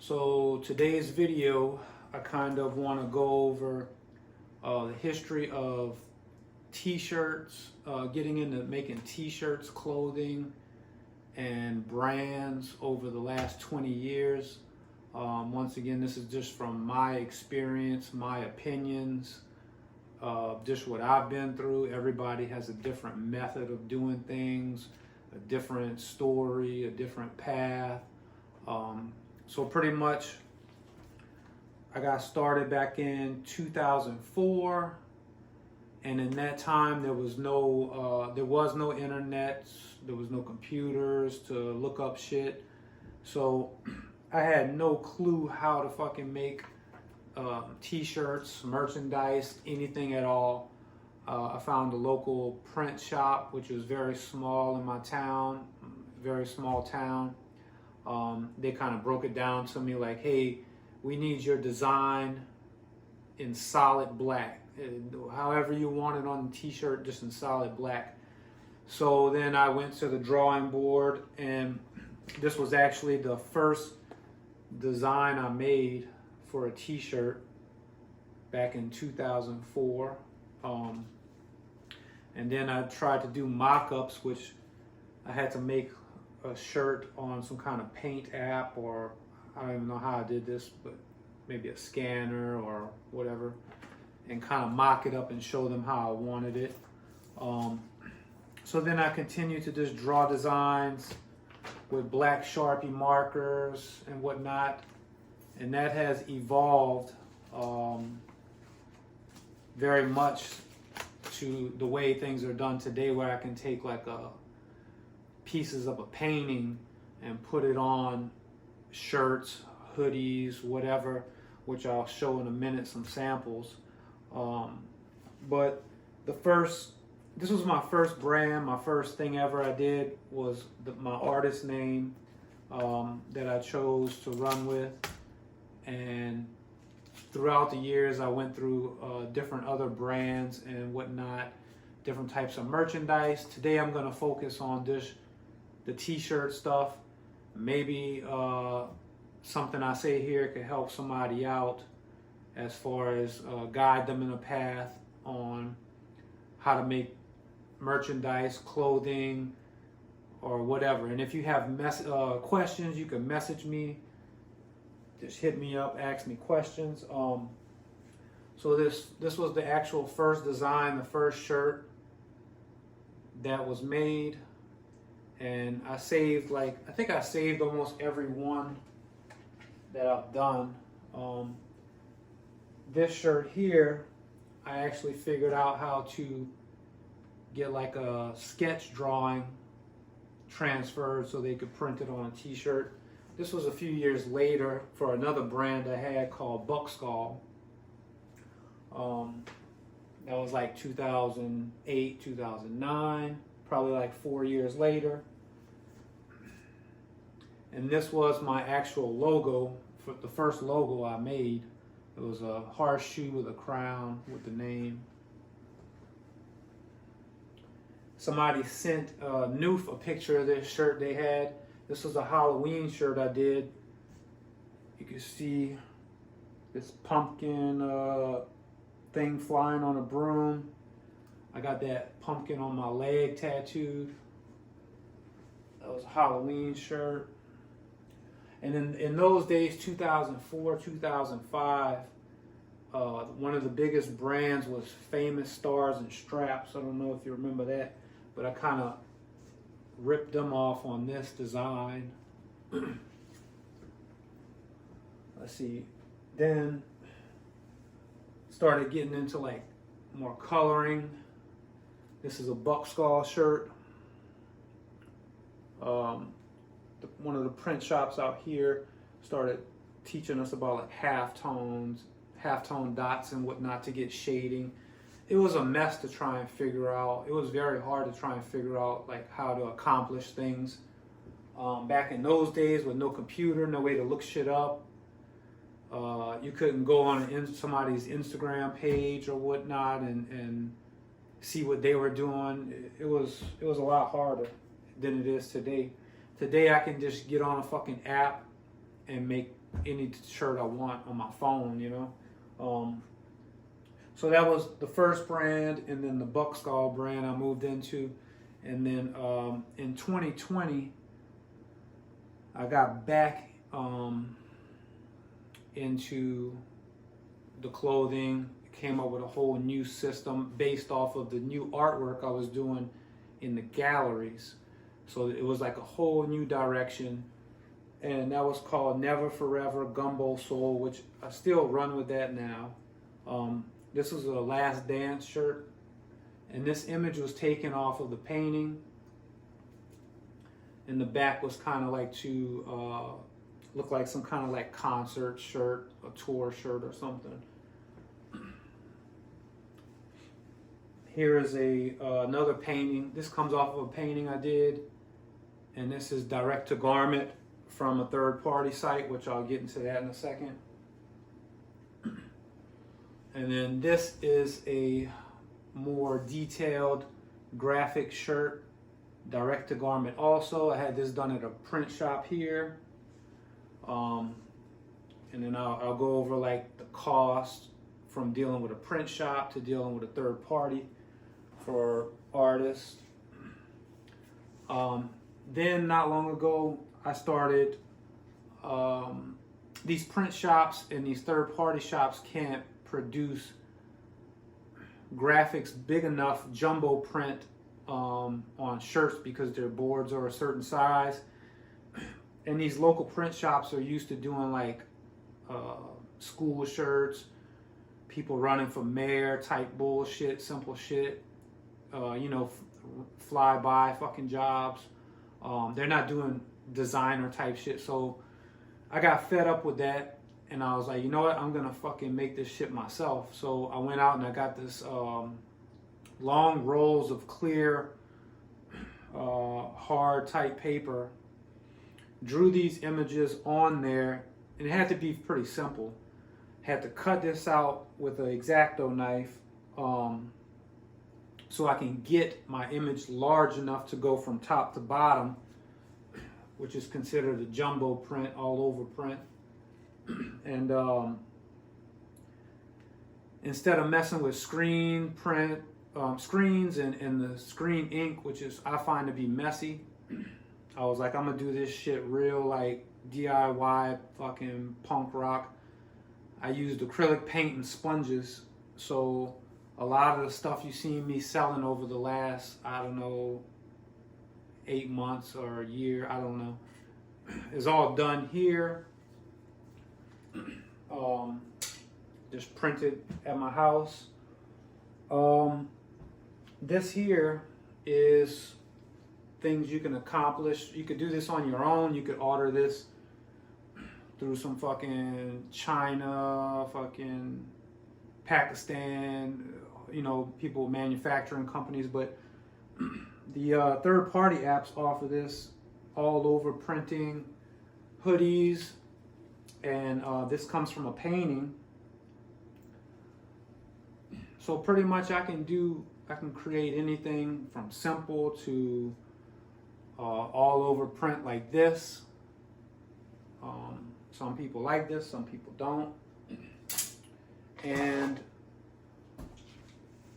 So today's video, I kind of want to go over the history of t-shirts, getting into making t-shirts, clothing, and brands over the last 20 years. Once again, this is just from my experience, my opinions, just what I've been through. Everybody has a different method of doing things, a different story, a different path. So pretty much, I got started back in 2004, and in that time there was no internet, there was no computers to look up shit. So I had no clue how to fucking make t-shirts, merchandise, anything at all. I found a local print shop, which was very small in my town, very small town. They kind of broke it down to me like, hey, we need your design in solid black. However you want it on the t-shirt, just in solid black. So then I went to the drawing board, and this was actually the first design I made for a t-shirt back in 2004. And then I tried to do mock-ups, which I had to make a shirt on some kind of paint app, or I don't even know how I did this, but maybe a scanner or whatever, and kind of mock it up and show them how I wanted it. So then I continued to just draw designs with black Sharpie markers and whatnot, and that has evolved very much to the way things are done today, where I can take like pieces of a painting and put it on shirts, hoodies, whatever, which I'll show in a minute, some samples. But this was my first brand. My first thing ever I did was my artist name that I chose to run with. And throughout the years, I went through different other brands and whatnot, different types of merchandise. Today, I'm going to focus on the t-shirt stuff. Maybe something I say here could help somebody out as far as guide them in a path on how to make merchandise, clothing, or whatever. And if you have questions, you can message me. Just hit me up, ask me questions. So this was the actual first design, the first shirt that was made. And I saved I think I saved almost every one that I've done. This shirt here, I actually figured out how to get like a sketch drawing transferred so they could print it on a t-shirt. This was a few years later for another brand I had called Buck Skull. That was like 2008, 2009. Probably like 4 years later. And this was my actual logo, for the first logo I made. It was a horseshoe with a crown with the name. Somebody sent Noof a picture of this shirt they had. This was a Halloween shirt I did. You can see this pumpkin thing flying on a broom. I got that pumpkin on my leg tattooed. That was a Halloween shirt. And in those days, 2004, 2005, one of the biggest brands was Famous Stars and Straps. I don't know if you remember that, but I kind of ripped them off on this design. Let's see. Then started getting into like more coloring. This is a Buck Skull shirt. One of the print shops out here started teaching us about like halftone dots and whatnot to get shading. It was a mess to try and figure out. It was very hard to try and figure out like how to accomplish things. Back in those days with no computer, no way to look shit up. You couldn't go on somebody's Instagram page or whatnot and see what they were doing. It was a lot harder than it is today. Today I can just get on a fucking app and make any shirt I want on my phone, you know. So that was the first brand, and then the Buckskull brand I moved into. And then in 2020, I got back into the clothing, came up with a whole new system based off of the new artwork I was doing in the galleries. So it was like a whole new direction. And that was called Never Forever Gumbo Soul, which I still run with that now. This was a Last Dance shirt. And this image was taken off of the painting. And the back was kind of like to look like some kind of like concert shirt, a tour shirt or something. Here is another painting. This comes off of a painting I did. And this is direct to garment from a third party site, which I'll get into that in a second. And then this is a more detailed graphic shirt, direct to garment also. I had this done at a print shop here. And then I'll go over like the cost from dealing with a print shop to dealing with a third party for artists. Then not long ago, I started, these print shops and these third party shops can't produce graphics big enough, jumbo print on shirts because their boards are a certain size. And these local print shops are used to doing like school shirts, people running for mayor type bullshit, simple shit, you know, fly by fucking jobs. They're not doing designer type shit. So I got fed up with that. And I was like, you know what? I'm going to fucking make this shit myself. So I went out and I got this long rolls of clear, hard type paper. Drew these images on there. And it had to be pretty simple. Had to cut this out with an X-Acto knife so I can get my image large enough to go from top to bottom, which is considered a jumbo print, all over print. And instead of messing with screen print, screens and the screen ink, which is I find to be messy, I was like, I'm gonna do this shit real like DIY fucking punk rock. I used acrylic paint and sponges, so a lot of the stuff you see me selling over the last, I don't know, 8 months or a year, I don't know, is all done here. Just printed at my house. This here is things you can accomplish. You could do this on your own. You could order this through some fucking China, fucking Pakistan, you know, people, manufacturing companies. But the third party apps offer this all over printing, hoodies. And this comes from a painting. So pretty much I can create anything from simple to all over print like this. Some people like this, some people don't. And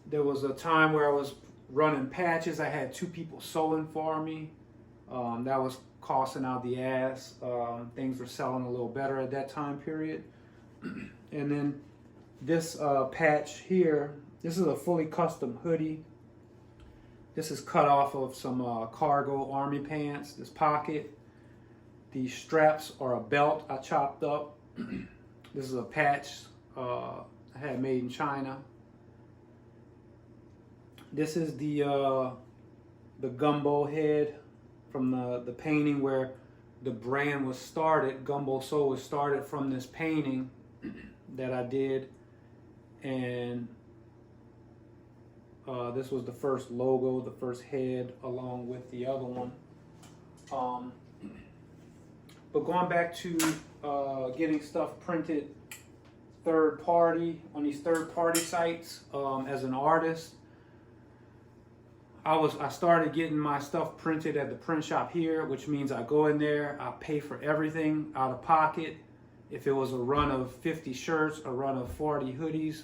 there was a time where I was running patches. I had 2 people sewing for me. That was costing out the ass. Things were selling a little better at that time period. And then this patch here, this is a fully custom hoodie. This is cut off of some cargo army pants, this pocket. These straps are a belt I chopped up. This is a patch I had made in China. This is the gumbo head from the painting where the brand was started. Gumbo Soul was started from this painting that I did, and this was the first logo, the first head, along with the other one. But going back to getting stuff printed third party on these third party sites, as an artist, I started getting my stuff printed at the print shop here, which means I go in there, I pay for everything out of pocket, if it was a run of 50 shirts, a run of 40 hoodies,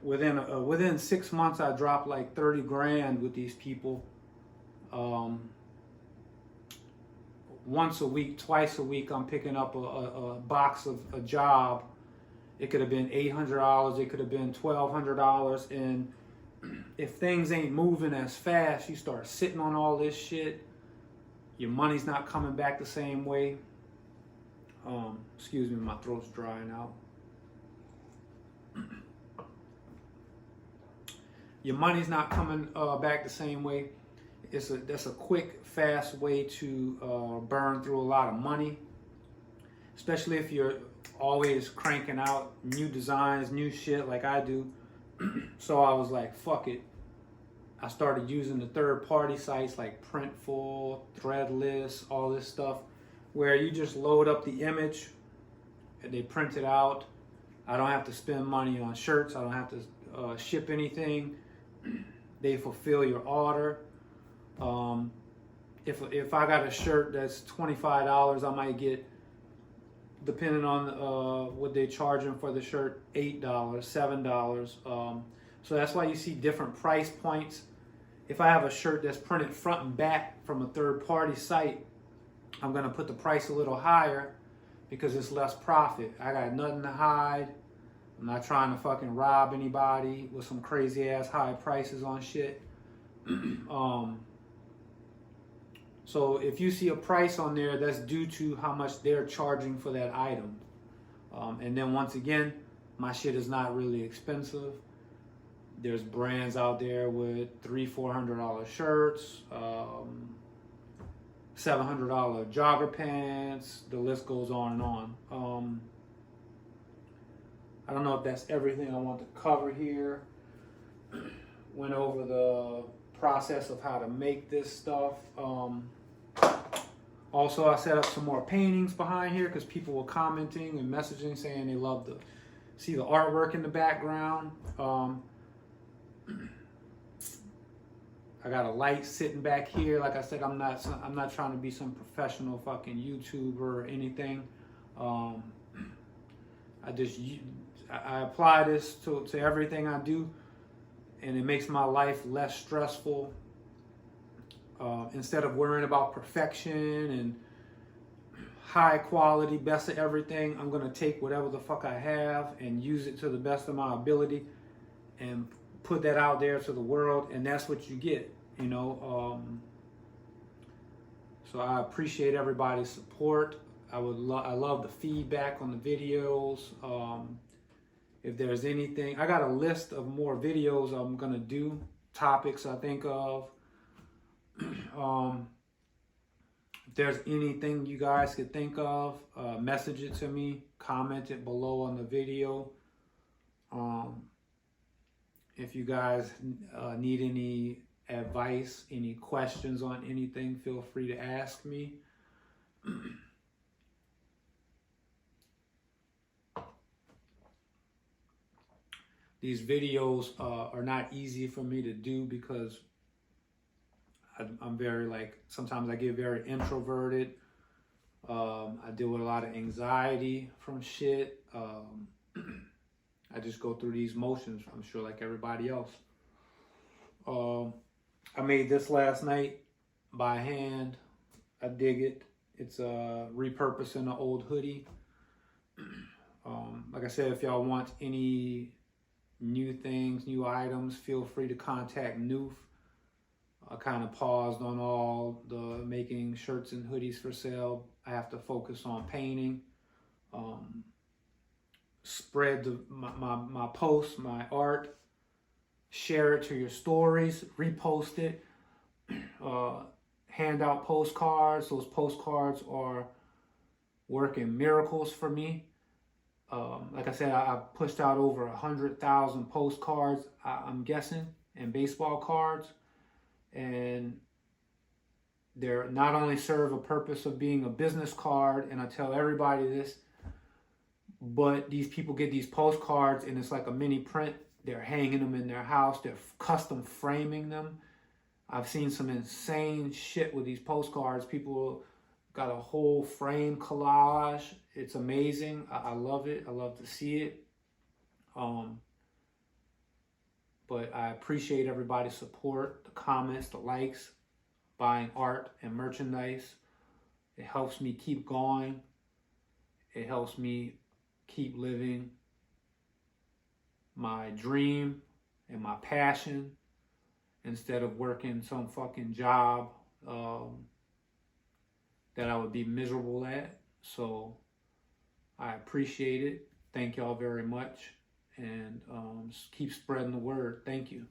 within 6 months, I dropped like 30 grand with these people. Once a week, twice a week, I'm picking up a box of a job. It could have been $800, it could have been $1,200, and if things ain't moving as fast, you start sitting on all this shit. Your money's not coming back the same way. Excuse me, my throat's drying out. Your money's not coming back the same way. That's a quick, fast way to burn through a lot of money, especially if you're always cranking out new designs, new shit like I do. So I was like, fuck it. I started using the third-party sites like Printful, Threadless, all this stuff, where you just load up the image and they print it out. I don't have to spend money on shirts. I don't have to ship anything. They fulfill your order. If I got a shirt that's $25, I might get, depending on what they're charging for the shirt, $8, $7. So that's why you see different price points. If I have a shirt that's printed front and back from a third-party site, I'm gonna put the price a little higher because it's less profit. I got nothing to hide. I'm not trying to fucking rob anybody with some crazy ass high prices on shit. So if you see a price on there, that's due to how much they're charging for that item. And then once again, my shit is not really expensive. There's brands out there with $300-400 shirts, $700 jogger pants. The list goes on and on. I don't know if that's everything I want to cover here. Went over the process of how to make this stuff. Also, I set up some more paintings behind here because people were commenting and messaging saying they love to see the artwork in the background. I got a light sitting back here. Like I said, I'm not trying to be some professional fucking YouTuber or anything. I apply this to everything I do, and it makes my life less stressful. Instead of worrying about perfection and high quality, best of everything, I'm gonna take whatever the fuck I have and use it to the best of my ability and put that out there to the world, and that's what you get, you know. So I appreciate everybody's support. I love the feedback on the videos. If there's anything, I got a list of more videos I'm gonna do, topics I think of. If there's anything you guys could think of, message it to me, comment it below on the video. If you guys need any advice, any questions on anything, feel free to ask me. These videos are not easy for me to do because I'm very, sometimes I get very introverted. I deal with a lot of anxiety from shit. I just go through these motions, I'm sure, like everybody else. I made this last night by hand. I dig it. It's repurposing an old hoodie. Like I said, if y'all want any new things, new items, feel free to contact Noof. I kind of paused on all the making shirts and hoodies for sale. I have to focus on painting. Spread my posts, my art. Share it to your stories. Repost it. Hand out postcards. Those postcards are working miracles for me. Like I said, I pushed out over 100,000 postcards, I'm guessing, and baseball cards. And they're not only serve a purpose of being a business card, and I tell everybody this, but these people get these postcards and it's like a mini print. They're hanging them in their house. They're custom framing them. I've seen some insane shit with these postcards. People Got a whole frame collage. It's amazing. I love it. I love to see it. But I appreciate everybody's support, the comments, the likes, buying art and merchandise. It helps me keep going. It helps me keep living my dream and my passion instead of working some fucking job that I would be miserable at. So I appreciate it. Thank y'all very much. And just keep spreading the word. Thank you.